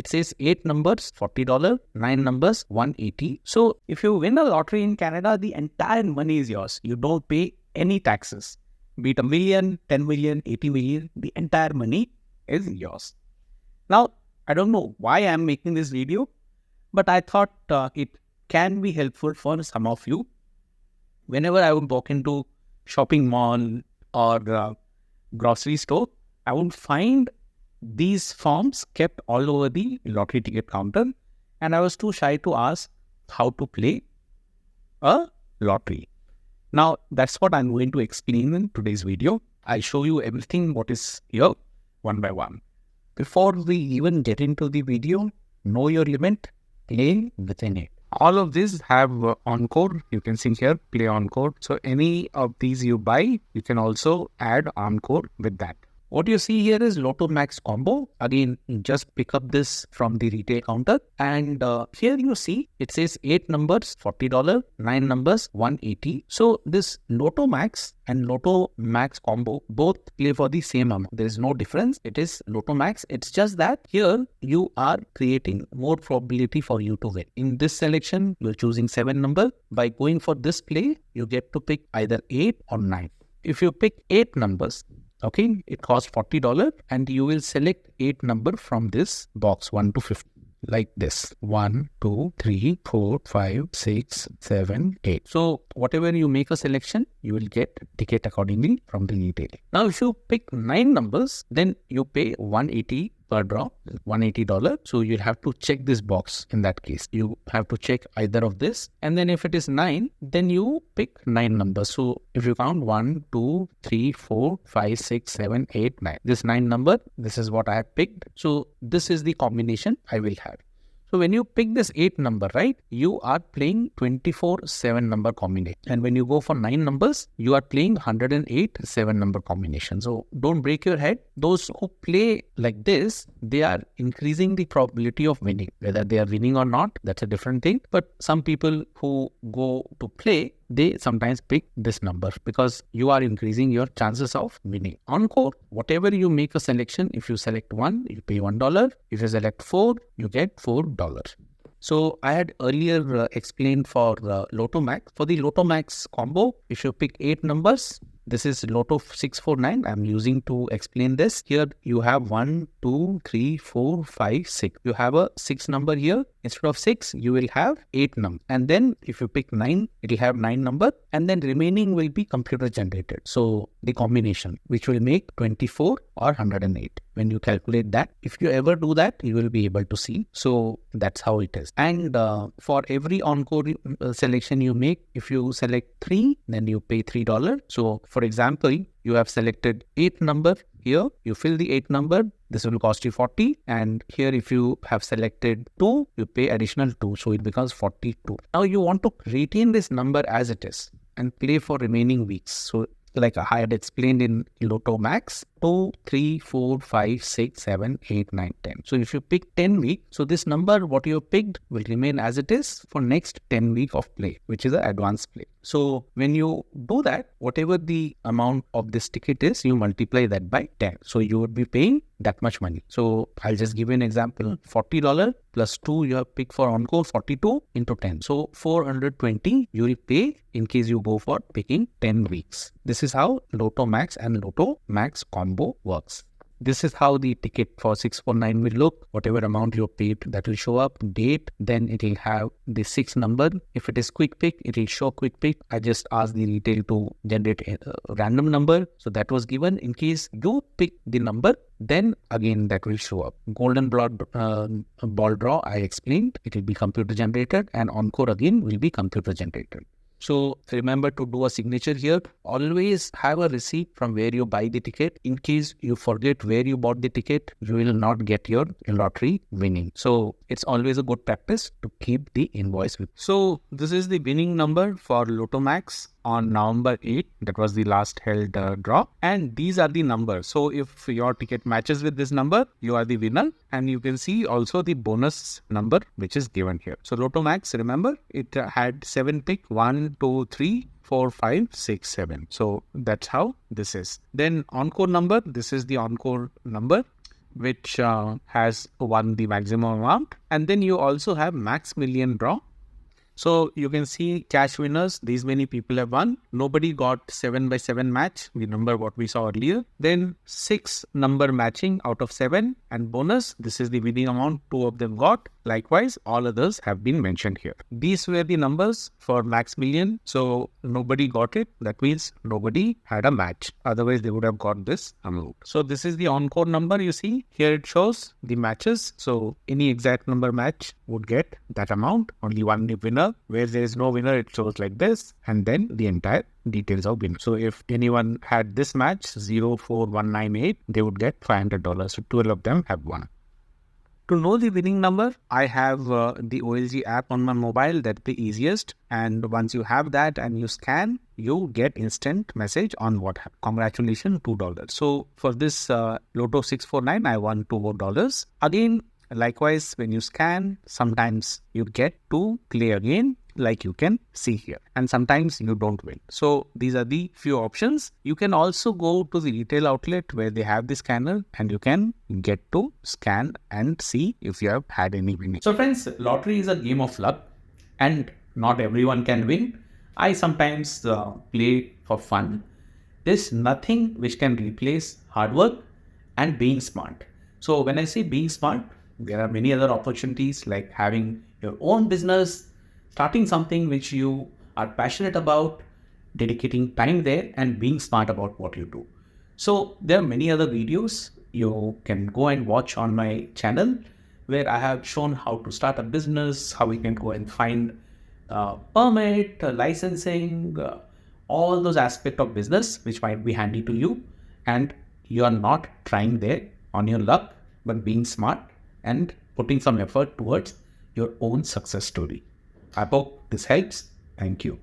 It says 8 numbers, $40, 9 numbers, 180. So if you win a lottery in Canada, the entire money is yours. You don't pay any taxes. Be it a million, 10 million, 80 million, the entire money is yours. Now, I don't know why I'm making this video, but I thought it can be helpful for some of you. Whenever I would walk into shopping mall or grocery store, I would find these forms kept all over the lottery ticket counter, and I was too shy to ask how to play a lottery. Now, that's what I'm going to explain in today's video. I'll show you everything what is here one by one. Before we even get into the video, know your limit, play within it. All of these have Encore. You can see here, play Encore. So any of these you buy, you can also add Encore with that. What you see here is Lotto Max combo. Again, just pick up this from the retail counter. And here you see, it says 8 numbers, $40, 9 numbers, 180. So this Lotto Max and Lotto Max combo both play for the same amount. There is no difference. It is Lotto Max. It's just that here you are creating more probability for you to win. In this selection, you're choosing 7 number. By going for this play, you get to pick either 8 or 9. If you pick 8 numbers, okay, it costs $40 and you will select 8 number from this box 1 to 50 like this 1, 2, 3, 4, 5, 6, 7, 8. So whatever you make a selection, you will get ticket accordingly from the retail. Now if you pick 9 numbers, then you pay 180 per draw, $180. So you'll have to check this box. In that case, you have to check either of this, and then if it is 9, then you pick 9 numbers. So if you count 1, 2, 3, 4, 5, 6, 7, 8, 9, this 9 number, this is what I have picked. So this is the combination I will have. So when you pick this 8 number, right, you are playing 24-7 number combination. And when you go for 9 numbers, you are playing 108 7 number combination. So don't break your head. Those who play like this, they are increasing the probability of winning. Whether they are winning or not, that's a different thing. But some people who go to play, they sometimes pick this number because you are increasing your chances of winning. Encore, whatever you make a selection, if you select 1, you pay $1. If you select 4, you get $4. So I had earlier explained for Lotto Max. For the Lotto Max combo, if you pick 8 numbers, this is Lotto 649. I'm using to explain this. Here you have 1, 2, 3, 4, 5, 6. You have a 6 number here. Instead of 6, you will have 8 number. And then if you pick 9, it will have 9 number. And then remaining will be computer generated. So the combination, which will make 24 or 108. When you calculate that, if you ever do that, you will be able to see. So that's how it is. And for every Encore selection you make, if you select 3, then you pay $3. So for example, you have selected 8 number here, you fill the 8 number, this will cost you 40. And here if you have selected 2, you pay additional 2. So it becomes 42. Now you want to retain this number as it is and play for remaining weeks. So like I had explained in Lotto Max, 2, 3, 4, 5, 6, 7, 8, 9, 10. So if you pick 10 week, so this number what you picked will remain as it is for next 10 week of play, which is an advanced play. So when you do that, whatever the amount of this ticket is, you multiply that by 10. So you would be paying that much money. So I'll just give you an example. $40 plus 2 you have picked for Encore, 42 into 10. So 420 you will pay in case you go for picking 10 weeks. This is how Lotto Max and Lotto Max combo works. This is how the ticket for 649 will look. Whatever amount you paid, that will show up, date, then it will have the 6 number. If it is quick pick, it will show quick pick. I just asked the retail to generate a random number. So that was given. In case you pick the number, then again that will show up. Golden ball draw, I explained, it will be computer generated, and Encore again will be computer generated. So remember to do a signature here. Always have a receipt from where you buy the ticket. In case you forget where you bought the ticket, you will not get your lottery winning. So it's always a good practice to keep the invoice with. So this is the winning number for Lotto Max on November 8. That was the last held draw. And these are the numbers. So if your ticket matches with this number, you are the winner. And you can see also the bonus number which is given here. So Lotto Max, remember, it had 7 pick, 1, 2, 3, 4, 5, 6, 7. So that's how this is. Then Encore number, this is the Encore number. which has won the maximum amount. And then you also have max million draw. So you can see cash winners, these many people have won. Nobody got 7x7 match. Remember what we saw earlier. Then 6 number matching out of 7 and bonus. This is the winning amount 2 of them got. Likewise, all others have been mentioned here. These were the numbers for max million. So nobody got it. That means nobody had a match. Otherwise, they would have got this amount. So this is the encore number you see. Here it shows the matches. So any exact number match would get that amount. Only one winner. Where there is no winner, it shows like this. And then the entire details of winner. So if anyone had this match 04198, they would get $500. So 12 of them have won. To know the winning number, I have the OLG app on my mobile. That's the easiest. And once you have that and you scan, you get instant message on what happened. Congratulations, $2. So for this Lotto 649, I won $2 again. Likewise, when you scan, sometimes you get to play again, like you can see here. And sometimes you don't win. So these are the few options. You can also go to the retail outlet where they have the scanner and you can get to scan and see if you have had any winning. So friends, lottery is a game of luck and not everyone can win. I sometimes play for fun. There's nothing which can replace hard work and being smart. So when I say being smart, there are many other opportunities like having your own business, starting something which you are passionate about, dedicating time there and being smart about what you do. So there are many other videos you can go and watch on my channel where I have shown how to start a business, how we can go and find permit, licensing, all those aspects of business which might be handy to you. And you are not trying there on your luck, but being smart and putting some effort towards your own success story. I hope this helps. Thank you.